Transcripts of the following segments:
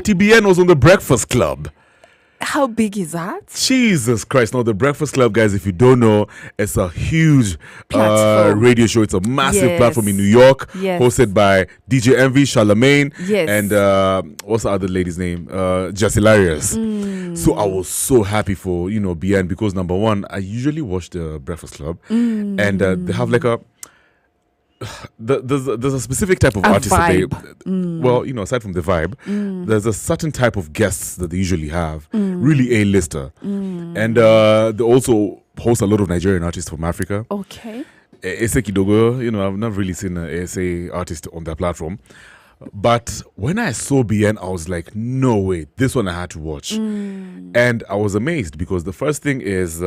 Bien was on the Breakfast Club. How big is that? Jesus Christ. Now, the Breakfast Club, guys, if you don't know, it's a huge radio show. It's a massive platform in New York, hosted by DJ Envy, Charlemagne, and what's the other lady's name? Just Hilarious. So I was so happy for, Bien, because number one, I usually watch the Breakfast Club, and they have like there's a specific type of artist that they, well, aside from the vibe, there's a certain type of guests that they usually have, really A-lister, and they also host a lot of Nigerian artists from Africa. Okay. Ese Kidogo, I've never really seen an Ese artist on their platform, but when I saw Bien, I was like, no way, this one I had to watch, and I was amazed because the first thing is.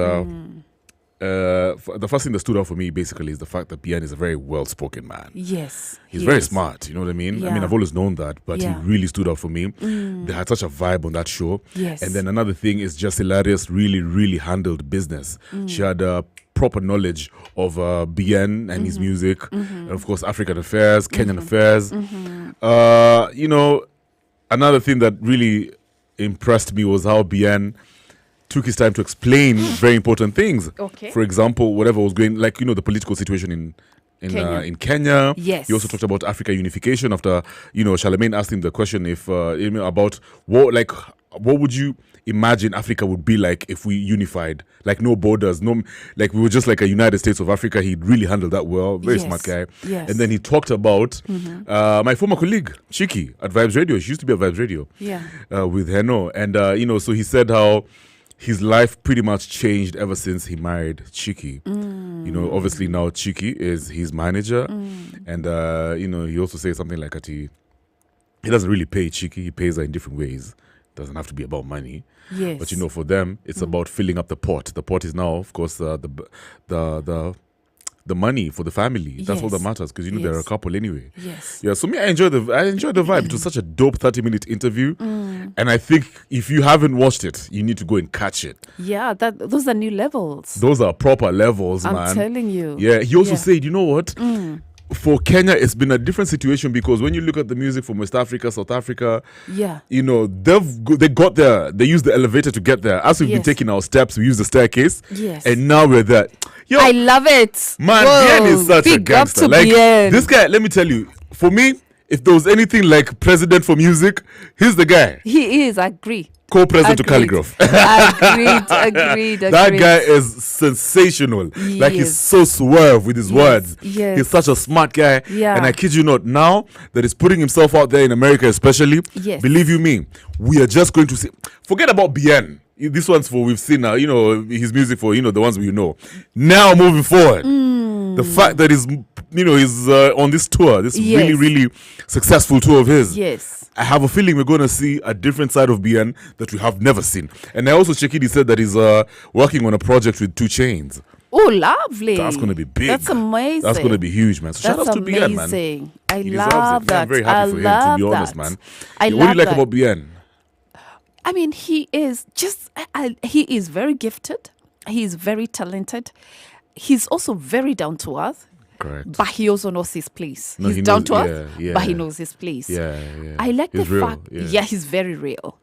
The first thing that stood out for me basically is the fact that Bien is a very well-spoken man. Yes. He's very smart, you know what I mean? Yeah. I mean, I've always known that, but he really stood out for me. They had such a vibe on that show. Yes. And then another thing is Just Hilarious really, really handled business. She had proper knowledge of Bien and his music, and of course, African affairs, Kenyan affairs. Another thing that really impressed me was how Bien took his time to explain very important things. Okay. For example, whatever was going, like, the political situation in Kenya. Yes. He also talked about Africa unification after, Charlemagne asked him the question if about what would you imagine Africa would be like if we unified, like no borders, like we were just like a United States of Africa. He really handled that well. Very smart guy. Yes. And then he talked about my former colleague, Chiki, at Vibes Radio. She used to be at Vibes Radio. Yeah. With Heno. And, so he said how his life pretty much changed ever since he married Chiki. Obviously now Chiki is his manager. And, he also says something like that he doesn't really pay Chiki. He pays her in different ways. Doesn't have to be about money. Yes. But, for them, it's about filling up the pot. The pot is now, of course, the money for the family. That's all that matters because they're a couple anyway. Yes. Yeah. So I enjoyed the vibe. It was such a dope 30-minute interview, and I think if you haven't watched it, you need to go and catch it. Yeah, those are new levels. Those are proper levels, man. I'm telling you. Yeah. He also said, you know what? For Kenya, it's been a different situation because when you look at the music from West Africa, South Africa, they got there. They used the elevator to get there. As we've been taking our steps, we use the staircase. Yes. And now we're there. Yo, I love it. Man, Bien is such a gangster. Like, this guy, let me tell you, for me, if there was anything like president for music, he's the guy. He is, I agree. Co-president to Calligraph. Agreed. That guy is sensational. Yes. Like, he's so swerve with his words. Yes. He's such a smart guy. Yeah. And I kid you not, now that he's putting himself out there in America especially, believe you me, we are just going to see. Forget about Bien. This one's for we've seen now, his music for, the ones we know. Now moving forward, the fact that he's on this tour, this really, really successful tour of his. Yes. I have a feeling we're going to see a different side of Bien that we have never seen. And I also Chekidi said that he's working on a project with 2 Chainz. Oh, lovely. That's going to be big. That's amazing. That's going to be huge, man. So shout out to Bien, man. I He love that. I'm very happy for him, to be honest, man. What do you like about Bien? I mean, he is very gifted. He is very talented. He's also very down to earth. Correct. But he also knows his place. No, he's he down knows, to earth, but he knows his place. Yeah. I like he's the real, fact. Yeah, he's very real.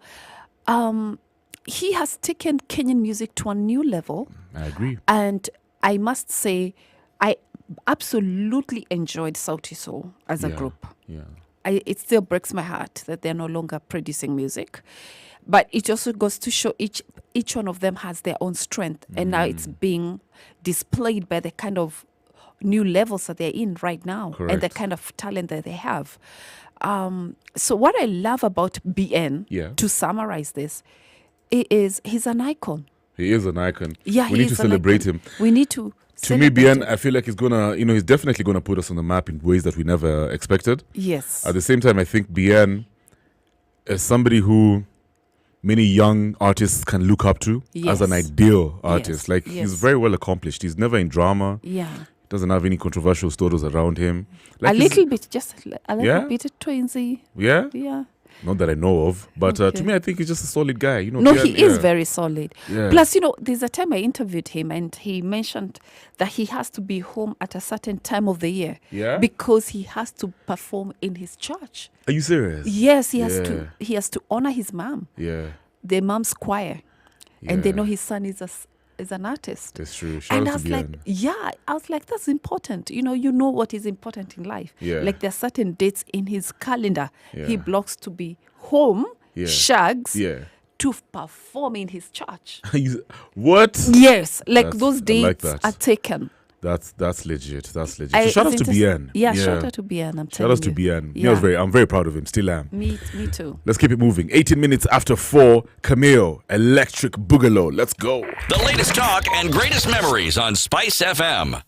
He has taken Kenyan music to a new level. I agree. And I must say, I absolutely enjoyed Sauti Sol as a group. Yeah. It still breaks my heart that they're no longer producing music. But it also goes to show each one of them has their own strength. And now it's being displayed by the kind of new levels that they're in right now. Correct. And the kind of talent that they have. So what I love about BN, to summarize this, is he's an icon. He is an icon. Yeah, we need to celebrate him. We need to. To me, Bien, I feel like he's gonna, he's definitely gonna put us on the map in ways that we never expected. Yes. At the same time, I think Bien is somebody who many young artists can look up to as an ideal artist. He's very well accomplished. He's never in drama. Yeah. Doesn't have any controversial stories around him. Like a little bit, just a little bit of twinsy. Yeah? Yeah. Not that I know of, but to me, I think he's just a solid guy. You know, no, he is very solid. Yeah. Plus, you know, there's a time I interviewed him, and he mentioned that he has to be home at a certain time of the year, because he has to perform in his church. Are you serious? Yes, he has to. He has to honor his mom. Yeah, the mom's choir, and they know his son is an artist. That's true. And I was like, that's important. You know what is important in life. Yeah. Like there are certain dates in his calendar he blocks to be home, shags, to perform in his church. What? Yes, like those dates are taken. That's legit. That's legit. So shout out to Bien. Yeah, shout out to Bien. Shout out to Bien. Yeah. I'm very proud of him. Still am. Me too. Let's keep it moving. 18 minutes after 4, Cameo, Electric Boogaloo. Let's go. The latest talk and greatest memories on Spice FM.